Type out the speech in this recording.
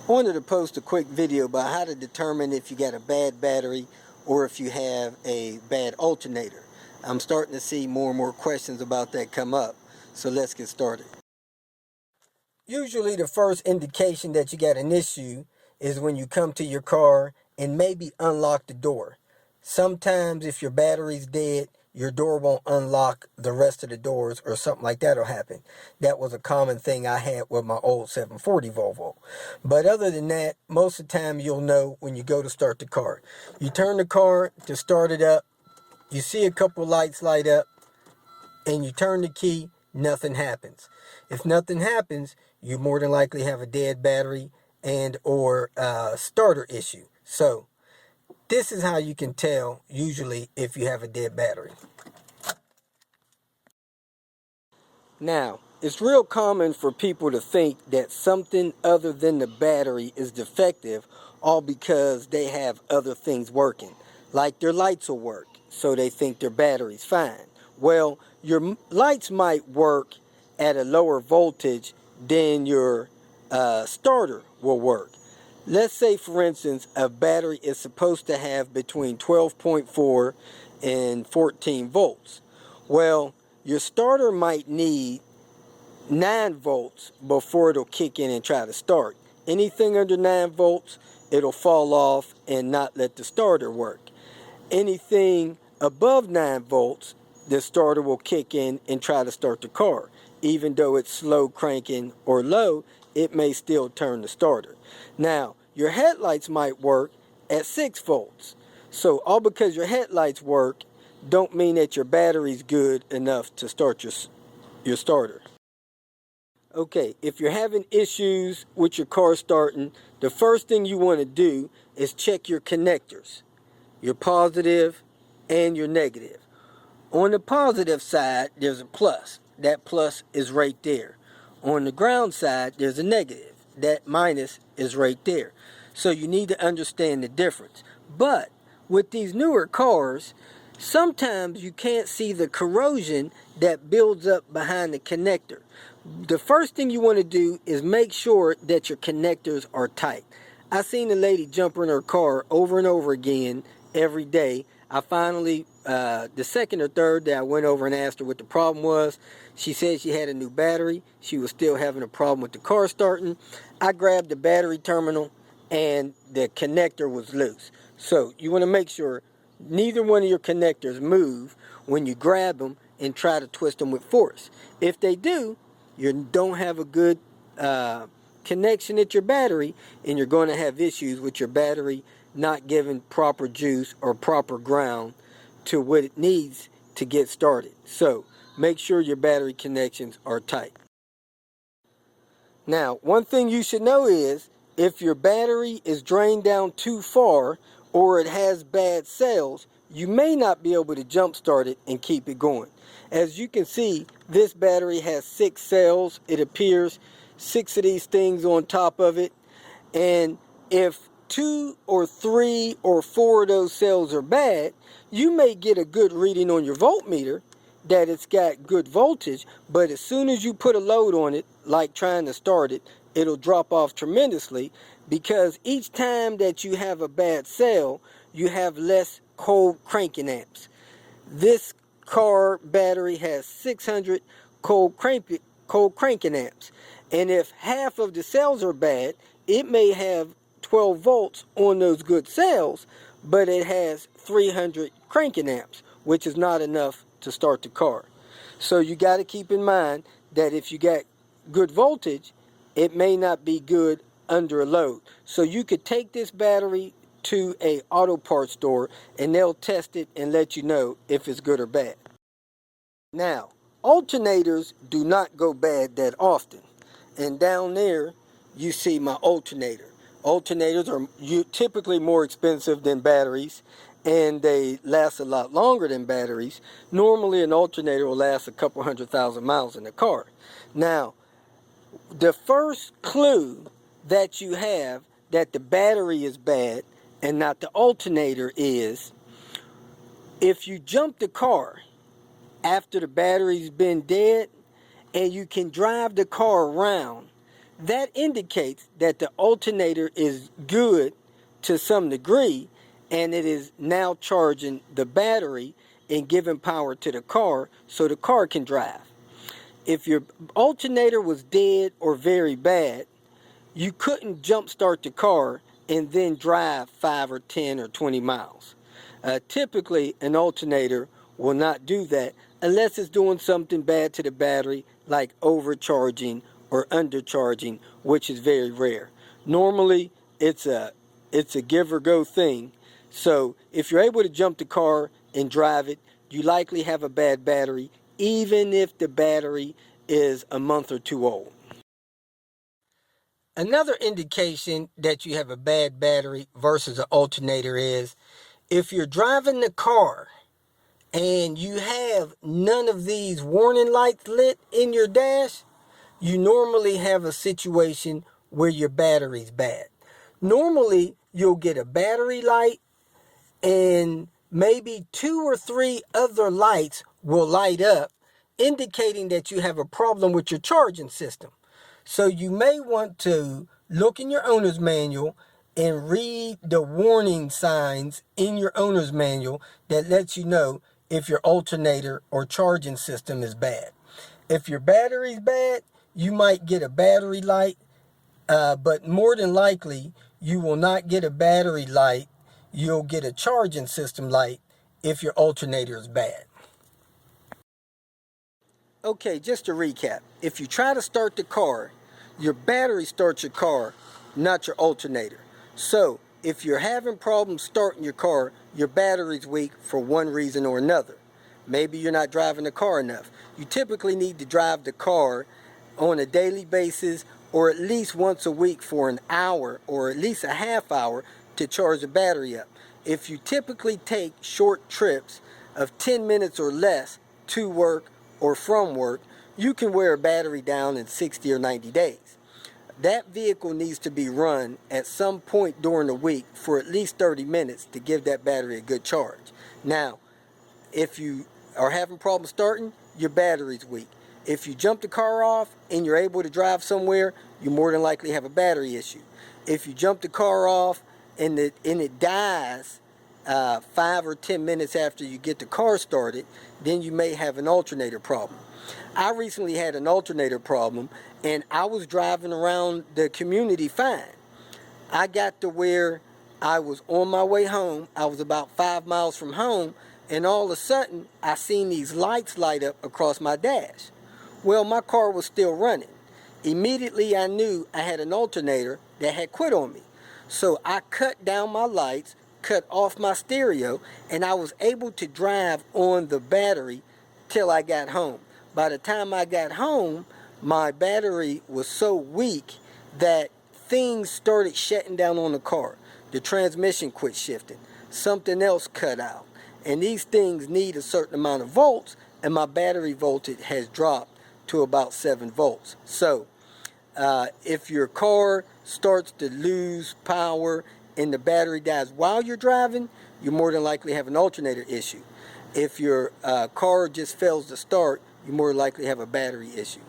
I wanted to post a quick video about how to determine if you got a bad battery or if you have a bad alternator. I'm starting to see more and more questions about that come up, so let's get started. Usually the first indication that you got an issue is when you come to your car and maybe unlock the door. Sometimes if your battery's dead, your door won't unlock the rest of the doors or something like that will happen. That was a common thing I had with my old 740 Volvo. But other than that, most of the time you'll know when you go to start the car. You turn the car to start it up, you see a couple lights light up, and you turn the key, nothing happens. If nothing happens, you more than likely have a dead battery and or starter issue. So this is how you can tell usually if you have a dead battery. Now, it's real common for people to think that something other than the battery is defective, all because they have other things working. Like their lights will work, so they think their battery's fine. Well, your lights might work at a lower voltage than your starter will work. Let's say, for instance, a battery is supposed to have between 12.4 and 14 volts. Well, your starter might need 9 volts before it'll kick in and try to start. Anything under 9 volts, it'll fall off and not let the starter work. Anything above 9 volts, the starter will kick in and try to start the car. Even though it's slow cranking or low, it may still turn the starter. Now, your headlights might work at 6 volts. So all because your headlights work don't mean that your battery's good enough to start your starter. Okay, if you're having issues with your car starting, the first thing you want to do is check your connectors, your positive and your negative. On the positive side, there's a plus. That plus is right there. On the ground side, there's a negative. That minus is right there. So you need to understand the difference. But with these newer cars, sometimes you can't see the corrosion that builds up behind the connector. The first thing you want to do is make sure that your connectors are tight. I seen a lady jump in her car over and over again every day. I finally, the second or third day I went over and asked her what the problem was. She said she had a new battery. She was still having a problem with the car starting. I grabbed the battery terminal and the connector was loose. So you want to make sure neither one of your connectors move when you grab them and try to twist them with force. If they do, you don't have a good connection at your battery, and you're going to have issues with your battery not giving proper juice or proper ground to what it needs to get started. So make sure your battery connections are tight. Now, one thing you should know is if your battery is drained down too far or it has bad cells, you may not be able to jump start it and keep it going. As you can see, this battery has 6 cells. It appears 6 of these things on top of it. And if 2 or 3 or 4 of those cells are bad, you may get a good reading on your voltmeter that it's got good voltage, but as soon as you put a load on it, like trying to start it, it'll drop off tremendously, because each time that you have a bad cell, you have less cold cranking amps. This car battery has 600 cold cranking amps, and if half of the cells are bad, it may have 12 volts on those good cells, but it has 300 cranking amps, which is not enough to start the car. So you got to keep in mind that if you got good voltage, it may not be good under a load. So you could take this battery to a auto parts store and they'll test it and let you know if it's good or bad. Now, alternators do not go bad that often. And down there you see my alternator. Alternators are typically more expensive than batteries, and they last a lot longer than batteries. Normally an alternator will last a couple 100,000 miles in a car. Now, the first clue that you have that the battery is bad and not the alternator is if you jump the car after the battery's been dead and you can drive the car around, that indicates that the alternator is good to some degree, and it is now charging the battery and giving power to the car so the car can drive. If your alternator was dead or very bad, you couldn't jump start the car and then drive 5 or 10 or 20 miles. Typically, an alternator will not do that unless it's doing something bad to the battery, like overcharging or undercharging, which is very rare. Normally, it's a give or go thing. So if you're able to jump the car and drive it, you likely have a bad battery, even if the battery is a month or two old. Another indication that you have a bad battery versus an alternator is if you're driving the car and you have none of these warning lights lit in your dash, you normally have a situation where your battery's bad. Normally, you'll get a battery light and maybe 2 or 3 other lights will light up, indicating that you have a problem with your charging system. So you may want to look in your owner's manual and read the warning signs in your owner's manual that lets you know if your alternator or charging system is bad. If your battery's bad, you might get a battery light, but more than likely, you will not get a battery light. You'll get a charging system light if your alternator is bad. Okay, just to recap, if you try to start the car, your battery starts your car, not your alternator. So, if you're having problems starting your car, your battery's weak for one reason or another. Maybe you're not driving the car enough. You typically need to drive the car on a daily basis or at least once a week for an hour or at least a half hour to charge the battery up. If you typically take short trips of 10 minutes or less to work or from work, you can wear a battery down in 60 or 90 days. That vehicle needs to be run at some point during the week for at least 30 minutes to give that battery a good charge. Now, if you are having problems starting, your battery's weak. If you jump the car off and you're able to drive somewhere, you more than likely have a battery issue. If you jump the car off and it dies 5 or 10 minutes after you get the car started, then you may have an alternator problem. I recently had an alternator problem and I was driving around the community fine. I got to where I was on my way home. I was about 5 miles from home, and all of a sudden I seen these lights light up across my dash. Well, my car was still running. Immediately I knew I had an alternator that had quit on me. So I cut down my lights, cut off my stereo, and I was able to drive on the battery till I got home. By the time I got home, my battery was so weak that things started shutting down on the car. The transmission quit shifting. Something else cut out. And these things need a certain amount of volts, and my battery voltage has dropped to about 7 volts. So, if your car starts to lose power and the battery dies while you're driving, you more than likely have an alternator issue. If your car just fails to start, you more likely have a battery issue.